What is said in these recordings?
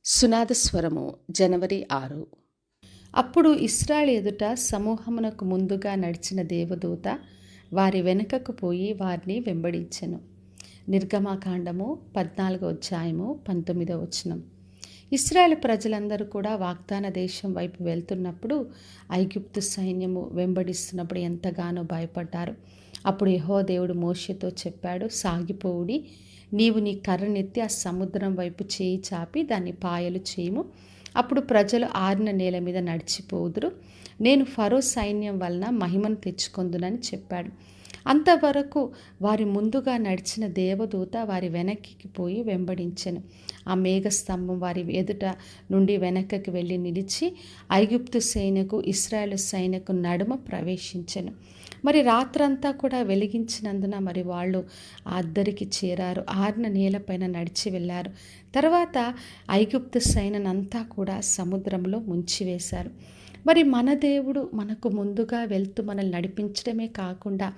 సునాదస్వరము జనవరి 6. అప్పుడు ఇశ్రాయేలు ఎదుట సమూహమునకు ముందుగా నడిచిన దేవదూత వారి వెనుకకు పోయి వారిని వెంబడించెను. నిర్గమకాండము 14వ అధ్యాయము 19వ వచనం. ఇశ్రాయేలు ప్రజలందరూ కూడా వాగ్దాన దేశం వైపు వెళ్తున్నప్పుడు ఐగుప్తు సైన్యము వెంబడిస్తున్నప్పుడు ఎంతగానో భయపడ్డారు. అప్పుడు యెహోవా దేవుడు మోషేతో చెప్పాడు, సాగిపోవుడి, నీవు నీ కర్రనెత్తి ఆ సముద్రం వైపు చేయి చాపి దాన్ని పాయలు చేయము. అప్పుడు ప్రజలు ఆరిన నేల మీద నడిచిపోదురు. నేను ఫరో సైన్యం వలన మహిమను తెచ్చుకొందునని చెప్పాడు. అంతవరకు వారి ముందుగా నడిచిన దేవదూత వారి వెనక్కి పోయి వెంబడించెను. ఆ మేఘస్తంభం వారి ఎదుట నుండి వెనక్కి వెళ్ళి నిలిచి ఐగుప్తు సైన్యకు ఇశ్రాయేలు సైన్యకు నడుమ ప్రవేశించెను. మరి రాత్రంతా కూడా వెలిగించినందున మరి వాళ్ళు ఆ అద్దరికి చేరారు. ఆరిన నేలపైన నడిచి వెళ్ళారు. తర్వాత ఐగుప్తు సైన్యనంతా కూడా సముద్రంలో ముంచివేశారు. మరి మన దేవుడు మనకు ముందుగా వెళ్తూ మనల్ని నడిపించడమే కాకుండా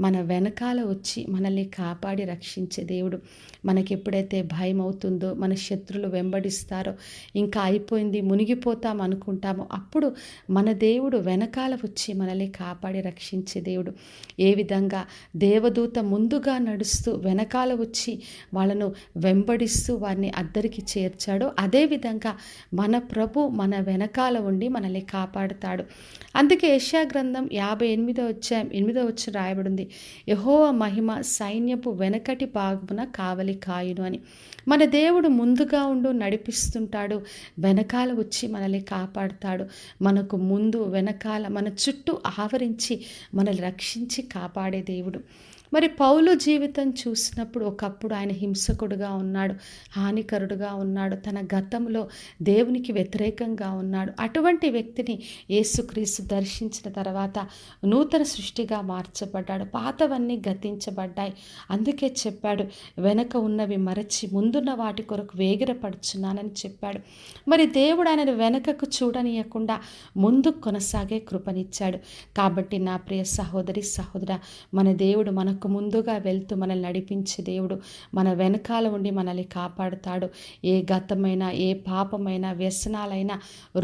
మన వెనకాల వచ్చి మనల్ని కాపాడి రక్షించే దేవుడు. మనకి ఎప్పుడైతే భయం అవుతుందో, మన శత్రులు వెంబడిస్తారో, ఇంకా అయిపోయింది మునిగిపోతాం అనుకుంటామో, అప్పుడు మన దేవుడు వెనకాల వచ్చి మనల్ని కాపాడి రక్షించే దేవుడు. ఏ విధంగా దేవదూత ముందుగా నడుస్తూ వెనకాల వచ్చి వాళ్ళను వెంబడిస్తూ వారిని అద్దరికి చేర్చాడో, అదేవిధంగా మన ప్రభు మన వెనకాల ఉండి మనల్ని కాపాడుతాడు. అందుకే యెషయా గ్రంథం 58వ అధ్యాయం 8వ వచనం రాయబడింది, యెహోవా మహిమ సైన్యపు వెనకటి భాగమున కావలి కాయును అని. మన దేవుడు ముందుగా ఉండు నడిపిస్తుంటాడు, వెనకాల వచ్చి మనల్ని కాపాడుతాడు. మనకు ముందు వెనకాల మన చుట్టూ ఆవరించి మనల్ని రక్షించి కాపాడే దేవుడు. మరి పౌలు జీవితం చూసినప్పుడు ఒకప్పుడు ఆయన హింసకుడుగా ఉన్నాడు, హానికరుడుగా ఉన్నాడు, తన గతంలో దేవునికి వ్యతిరేకంగా ఉన్నాడు. అటువంటి వ్యక్తిని యేసుక్రీస్తు దర్శించిన తర్వాత నూతన సృష్టిగా మార్చబడ్డాడు. పాతవన్నీ గతించబడ్డాయి. అందుకే చెప్పాడు, వెనక ఉన్నవి మరచి ముందున్న వాటి కొరకు వేగిరపడుచున్నానని చెప్పాడు. మరి దేవుడు ఆయనను వెనకకు చూడనీయకుండా ముందుకు కొనసాగే కృపనిచ్చాడు. కాబట్టి నా ప్రియ సహోదరి సహోదర, మన దేవుడు మనకు ముందుగా వెళ్తూ మనల్ని నడిపించే దేవుడు. మన వెనకాల ఉండి మనల్ని కాపాడుతాడు. ఏ గతమైనా, ఏ పాపమైనా, వ్యసనాలైనా,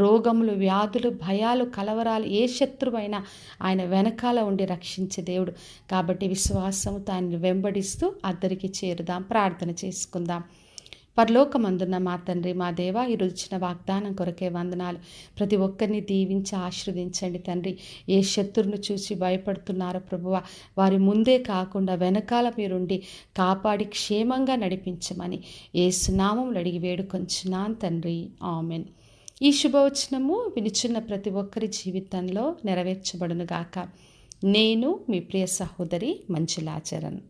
రోగములు, వ్యాధులు, భయాలు, కలవరాలు, ఏ శత్రువైనా ఆయన వెనకాల ఉండి రక్షించే దేవుడు. కాబట్టి విశ్వాసంతో ఆయన్ని వెంబడిస్తూ అద్దరికి చేరుదాం. ప్రార్థన చేసుకుందాం. పరలోకమందున్న మా తండ్రి, మా దేవ, ఈరోజు ఇచ్చిన వాగ్దానం కొరకే వందనాలు. ప్రతి ఒక్కరిని దీవించి ఆశీర్వదించండి తండ్రి. ఏ శత్రువును చూసి భయపడుతున్నారో ప్రభువ, వారి ముందే కాకుండా వెనకాల మీరుండి కాపాడి క్షేమంగా నడిపించమని యేసు నామములో అడిగి వేడుకొంచున్నాను తండ్రి, ఆమెన్. ఈ శుభవచనము వినిచున్న ప్రతి ఒక్కరి జీవితంలో నెరవేర్చబడునుగాక. నేను మీ ప్రియ సహోదరి మంజులాచరణ్.